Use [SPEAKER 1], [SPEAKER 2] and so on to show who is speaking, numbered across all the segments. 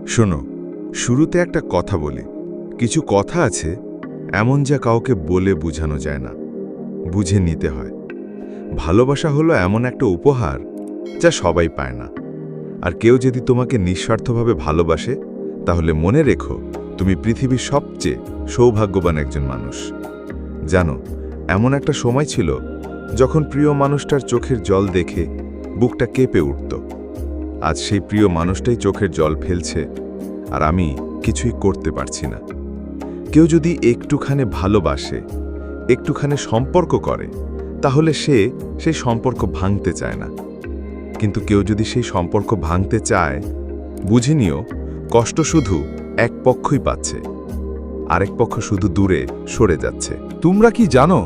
[SPEAKER 1] শোনো, শুরুতে একটা কথা বলি। কিছু কথা আছে এমন যা কাউকে বলে বোঝানো যায় না, বুঝে নিতে হয়। ভালোবাসা হলো এমন একটা উপহার যা সবাই পায় না। আর কেউ যদি তোমাকে নিঃস্বার্থভাবে ভালোবাসে, তাহলে মনে রেখো তুমি পৃথিবীর সবচেয়ে সৌভাগ্যবান একজন মানুষ। জানো, এমন একটা সময় ছিল যখন প্রিয় মানুষটার চোখের জল দেখে বুকটা কেঁপে উঠত। আজ সেই প্রিয় মানুষটাই চোখের জল ফেলছে, আর আমি কিছুই করতে পারছি না। কেউ যদি একটুখানি ভালোবাসে, একটুখানি সম্পর্ক করে, তাহলে সে সেই সম্পর্ক ভাঙতে চায় না। কিন্তু কেউ যদি সেই সম্পর্ক ভাঙতে চায়, বুঝে নিও কষ্ট শুধু এক পক্ষই পাচ্ছে, আরেক পক্ষ শুধু দূরে সরে যাচ্ছে।
[SPEAKER 2] তোমরা কি জানো,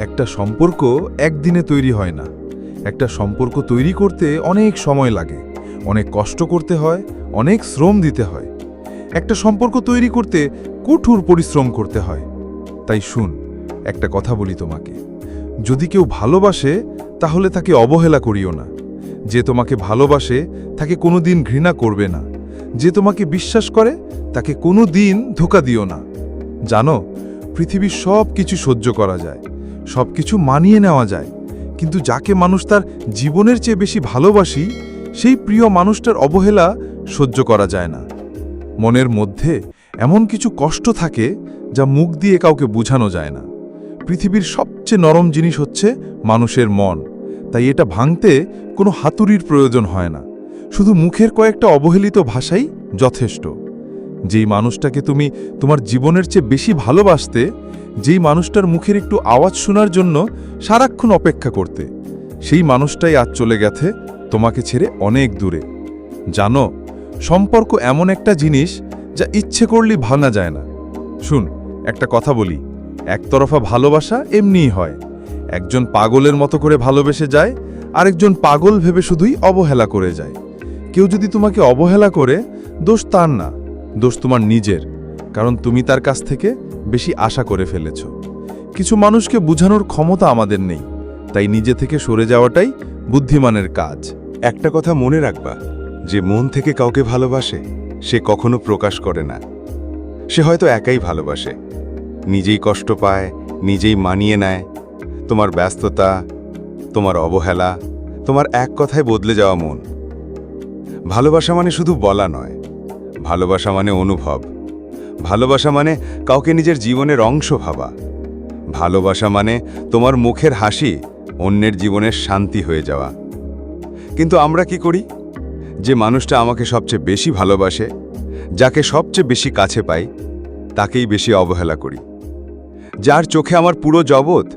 [SPEAKER 2] একটা সম্পর্ক একদিনে তৈরি হয় না। একটা সম্পর্ক তৈরি করতে অনেক সময় লাগে, অনেক কষ্ট করতে হয়, অনেক শ্রম দিতে হয়। একটা সম্পর্ক তৈরি করতে কঠোর পরিশ্রম করতে হয়। তাই শুন, একটা কথা বলি তোমাকে, যদি কেউ ভালোবাসে তাহলে তাকে অবহেলা করিও না। যে তোমাকে ভালোবাসে তাকে কোনোদিন ঘৃণা করবে না। যে তোমাকে বিশ্বাস করে তাকে কোনোদিন ধোঁকা দিও না। জানো, পৃথিবীর সব কিছু সহ্য করা যায়, সব কিছু মানিয়ে নেওয়া যায়, কিন্তু যাকে মানুষ তার জীবনের চেয়ে বেশি ভালোবাসি, সেই প্রিয় মানুষটার অবহেলা সহ্য করা যায় না। মনের মধ্যে এমন কিছু কষ্ট থাকে যা মুখ দিয়ে কাউকে বোঝানো যায় না। পৃথিবীর সবচেয়ে নরম জিনিস হচ্ছে মানুষের মন। তাই এটা ভাঙতে কোনো হাতুড়ির প্রয়োজন হয় না, শুধু মুখের কয়েকটা অবহেলিত ভাষাই যথেষ্ট। যেই মানুষটাকে তুমি তোমার জীবনের চেয়ে বেশি ভালোবাসতে, যেই মানুষটার মুখের একটু আওয়াজ শোনার জন্য সারাক্ষণ অপেক্ষা করতে, সেই মানুষটাই আজ চলে গেছে তোমাকে ছেড়ে অনেক দূরে। জানো, সম্পর্ক এমন একটা জিনিস যা ইচ্ছে করলেই ভাঙা যায় না। শুন, একটা কথা বলি, একতরফা ভালোবাসা এমনিই হয়। একজন পাগলের মতো করে ভালোবেসে যায়, আরেকজন পাগল ভেবে শুধুই অবহেলা করে যায়। কেউ যদি তোমাকে অবহেলা করে, দোষ তার না, দোষ তোমার নিজের, কারণ তুমি তার কাছ থেকে বেশি আশা করে ফেলেছ। কিছু মানুষকে বোঝানোর ক্ষমতা আমাদের নেই, তাই নিজে থেকে সরে যাওয়াটাই বুদ্ধিমানের কাজ।
[SPEAKER 1] একটা কথা মনে রাখবা, যে মন থেকে কাউকে ভালোবাসে সে কখনো প্রকাশ করে না। সে হয়তো একাই ভালোবাসে, নিজেই কষ্ট পায়, নিজেই মানিয়ে নেয়। তোমার ব্যস্ততা, তোমার অবহেলা, তোমার এক কথায় বদলে যাওয়া মন। ভালোবাসা মানে শুধু বলা নয়, ভালোবাসা মানে অনুভব। ভালোবাসা মানে কাউকে নিজের জীবনের অংশ ভাবা। ভালোবাসা মানে তোমার মুখের হাসি অন্যের জীবনের শান্তি হয়ে যাওয়া। কিন্তু আমরা কি করি? যে মানুষটা আমাকে সবচেয়ে বেশি ভালোবাসে, যাকে সবচেয়ে বেশি কাছে পাই, তাকেই বেশি অবহেলা করি। যার চোখে আমার পুরো জগৎ,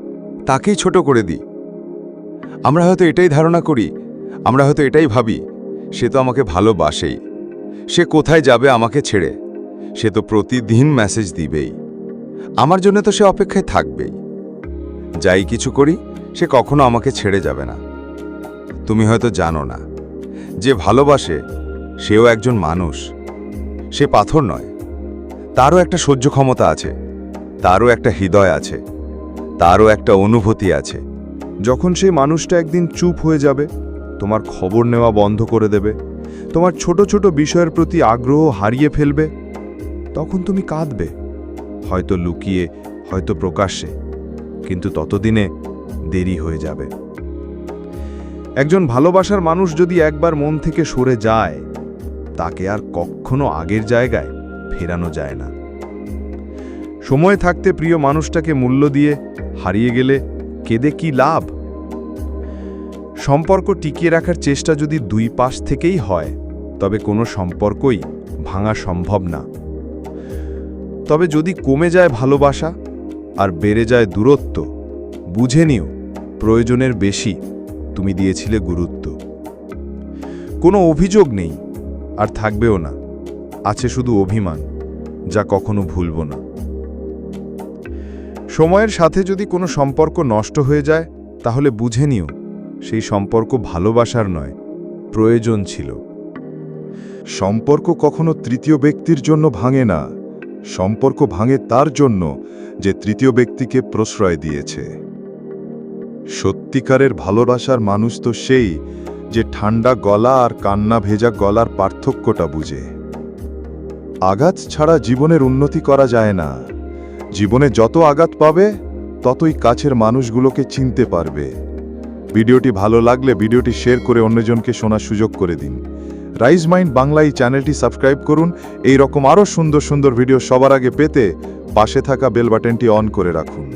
[SPEAKER 1] তাকেই ছোট করে দিই। আমরা হয়তো এটাই ধারণা করি, আমরা হয়তো এটাই ভাবি, সে তো আমাকে ভালোবাসেই, সে কোথায় যাবে আমাকে ছেড়ে? সে তো প্রতিদিন মেসেজ দিবেই, আমার জন্য তো সে অপেক্ষায় থাকবেই। যাই কিছু করি, সে কখনো আমাকে ছেড়ে যাবে না। তুমি হয়তো জানো না, যে ভালোবাসে সেও একজন মানুষ। সে পাথর নয়, তারও একটা সহ্য ক্ষমতা আছে, তারও একটা হৃদয় আছে, তারও একটা অনুভূতি আছে। যখন সেই মানুষটা একদিন চুপ হয়ে যাবে, তোমার খবর নেওয়া বন্ধ করে দেবে, তোমার ছোট ছোট বিষয়ের প্রতি আগ্রহ হারিয়ে ফেলবে, তখন তুমি কাঁদবে, হয়তো লুকিয়ে, হয়তো প্রকাশ্যে, কিন্তু ততদিনে দেরি হয়ে যাবে। একজন ভালোবাসার মানুষ যদি একবার মন থেকে সরে যায়, তাকে আর কখনো আগের জায়গায় ফেরানো যায় না। সময় থাকতে প্রিয় মানুষটাকে মূল্য দিয়ে হারিয়ে গেলে কেঁদে কি লাভ? সম্পর্ক টিকিয়ে রাখার চেষ্টা যদি দুই পাশ থেকেই হয়, তবে কোনো সম্পর্কই ভাঙা সম্ভব না। তবে যদি কমে যায় ভালোবাসা আর বেড়ে যায় দূরত্ব, বুঝে নিও প্রয়োজনের বেশি তুমি দিয়েছিলে গুরুত্ব। কোনো অভিযোগ নেই, আর থাকবেও না, আছে শুধু অভিমান, যা কখনো ভুলব না। সময়ের সাথে যদি কোনো সম্পর্ক নষ্ট হয়ে যায়, তাহলে বুঝে নিও সেই সম্পর্ক ভালোবাসার নয়, প্রয়োজন ছিল। সম্পর্ক কখনো তৃতীয় ব্যক্তির জন্য ভাঙে না, সম্পর্ক ভাঙে তার জন্য যে তৃতীয় ব্যক্তিকে প্রশ্রয় দিয়েছে। সত্যিকারের ভালোবাসার মানুষ তো সেই যে ঠান্ডা গলা আর কান্না ভেজা গলার পার্থক্যটা বুঝে।
[SPEAKER 3] আঘাত ছাড়া জীবনের উন্নতি করা যায় না। জীবনে যত আঘাত পাবে ততই কাছের মানুষগুলোকে চিনতে পারবে। ভিডিওটি ভালো লাগলে ভিডিওটি শেয়ার করে অন্যজনকে শোনার সুযোগ করে দিন। রাইজ মাইন্ড বাংলা এই চ্যানেলটি সাবস্ক্রাইব করুন। এই রকম আরও সুন্দর সুন্দর ভিডিও সবার আগে পেতে পাশে থাকা বেল বাটনটি অন করে রাখুন।